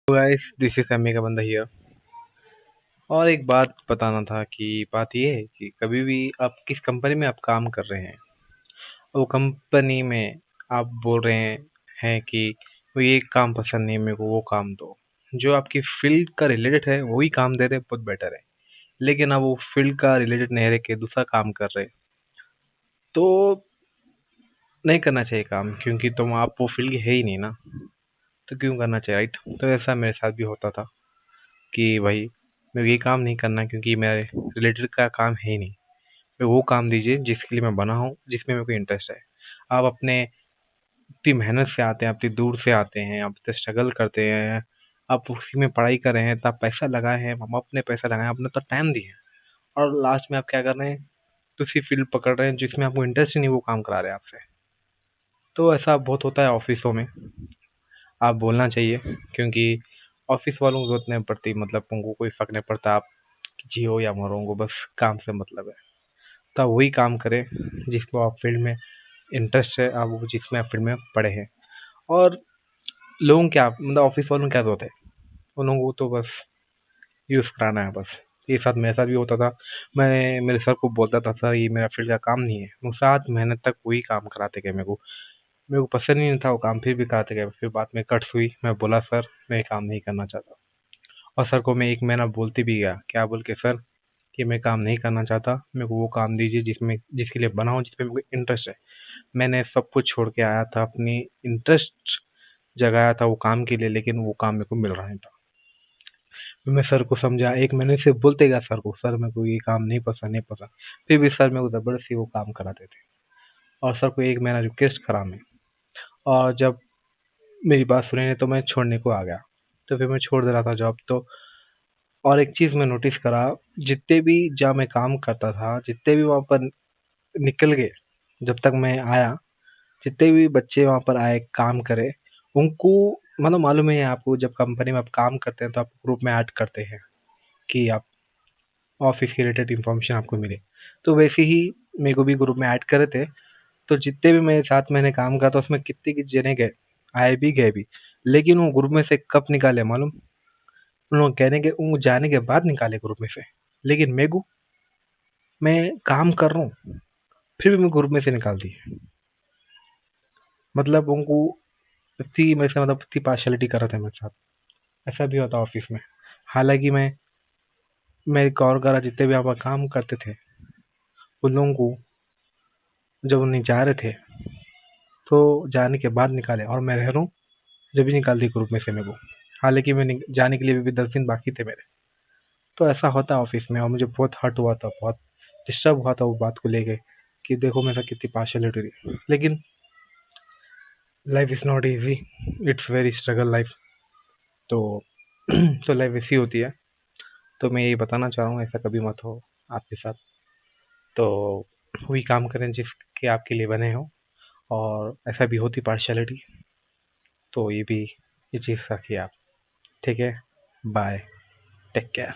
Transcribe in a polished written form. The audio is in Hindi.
गाइस, दिस इज एमी का बंदा हियर। और एक बात बताना था कि बात ये है कि कभी भी आप किस कंपनी में आप काम कर रहे हैं, वो कंपनी में आप बोल रहे हैं कि वो ये काम पसंद नहीं है मेरे को, वो काम दो। जो आपकी फील्ड का रिलेटेड है वही काम दे रहे हैं, बहुत बेटर है। लेकिन अब वो फील्ड का रिलेटेड नहीं रह के दूसरा काम कर रहे हैं, तो नहीं करना चाहिए काम, क्योंकि तुम आप वो फील्ड के है ही नहीं ना। तो क्यों करना चाहिए, राइट? तो ऐसा मेरे साथ भी होता था कि भाई मेरे को ये काम नहीं करना, क्योंकि मेरे रिलेटेड का काम है ही नहीं। मेरे को वो काम दीजिए जिसके लिए मैं बना हूँ, जिसमें मेरे को इंटरेस्ट है। आप अपने इतनी मेहनत से आते हैं, इतनी दूर से आते हैं, आप इतने स्ट्रगल करते हैं, आप उसी में पढ़ाई कर रहे हैं, इतना पैसा लगाए हैं, हम अपने पैसा लगाए, अपने तो टाइम दिए हैं, और लास्ट में आप क्या कर रहे हैं? दूसरी फील्ड पकड़ रहे हैं जिसमें आपको इंटरेस्ट ही नहीं, वो काम करा रहे हैं आपसे। तो ऐसा बहुत होता है ऑफिसों में। आप बोलना चाहिए, क्योंकि ऑफिस वालों को जरूरत नहीं पड़ती, मतलब उनको कोई फर्क नहीं पड़ता आप जियो या मरो, उनको बस काम से मतलब है। तो आप वही काम करें जिसको आप फील्ड में इंटरेस्ट है, आप वो जिसमें आप फील्ड में पढ़े हैं। और लोगों क्या, मतलब ऑफिस वालों को क्या जरूरत है? उन लोगों को तो बस यूज कराना है बस। ये साथ मेरे साथ भी होता था। मैं मेरे सर को बोलता था, सर ये मेरा फील्ड का काम नहीं है, वो 7 महीने तक वही काम कराते गए मेरे को पसंद ही नहीं था वो काम, फिर भी कराते गए। फिर बाद में कट्स हुई, मैं बोला सर मैं ये काम नहीं करना चाहता। और सर को मैं 1 महीना बोलते भी गया, क्या बोल के, सर कि मैं काम नहीं करना चाहता, मेरे को वो काम दीजिए जिसमें जिसके लिए बना हूँ, जिसमें मेरे को इंटरेस्ट है। मैंने सब कुछ छोड़ के आया था, अपनी इंटरेस्ट जगाया था वो काम के लिए, लेकिन वो काम मेरे को मिल रहा नहीं था। फिर मैं सर को समझा, 1 महीने से बोलते गया सर को, सर मेरे को ये काम नहीं पसंद, नहीं पसंद। फिर भी सर मेरे को जबरदस्ती वो काम कराते थे, और सर को 1 महीना रिक्वेस्ट करा मैं। और जब मेरी बात सुनी नहीं तो मैं छोड़ने को आ गया। तो फिर मैं छोड़ दे रहा था जॉब तो। और एक चीज़ मैं नोटिस करा, जितने भी जहाँ मैं काम करता था, जितने भी वहाँ पर निकल गए, जब तक मैं आया, जितने भी बच्चे वहाँ पर आए काम करे, उनको मतलब मालूम है आपको, जब कंपनी में आप काम करते हैं तो आप ग्रुप में ऐड करते हैं कि आप ऑफिस के रिलेटेड इन्फॉर्मेशन आपको मिले। तो वैसे ही मेरे को भी ग्रुप में ऐड करे थे। तो जितने भी मेरे साथ मैंने काम करा था उसमें कितने की जने गए, आए भी गए भी, लेकिन वो ग्रुप में से कब निकाले मालूम? उन लोग कहने के उन जाने के बाद निकाले ग्रुप में से। लेकिन मेरे को, मैं काम कर रहा हूँ फिर भी मैं ग्रुप में से निकाल दिए। मतलब उनको इतनी मेरे से, मतलब इतनी पार्शलिटी कर रहे थे मेरे साथ। ऐसा भी होता ऑफिस में। हालांकि मैं एक और करा, जितने भी यहाँ पर काम करते थे उन लोगों को जब उन्हें जा रहे थे तो जाने के बाद निकाले, और मैं रह रहा हूँ जब भी निकाल दी ग्रुप में से मेरे को। हालांकि मैं जाने के लिए भी 10 दिन बाकी थे मेरे। तो ऐसा होता है ऑफिस में, और मुझे बहुत हर्ट हुआ था, बहुत डिस्टर्ब हुआ था वो बात को लेके, कि देखो मेरे साथ कितनी पार्शलिटी थी। लेकिन life is not easy, it's very struggle life. तो तो लाइफ ऐसी होती है। तो मैं यही बताना चाह रहा हूँ, ऐसा कभी मत हो आपके साथ। तो वही काम करें जिसके आपके लिए बने हो, और ऐसा भी होती पार्शलिटी। तो ये भी, ये चीज़ रखिए आप। ठीक है, बाय, टेक केयर।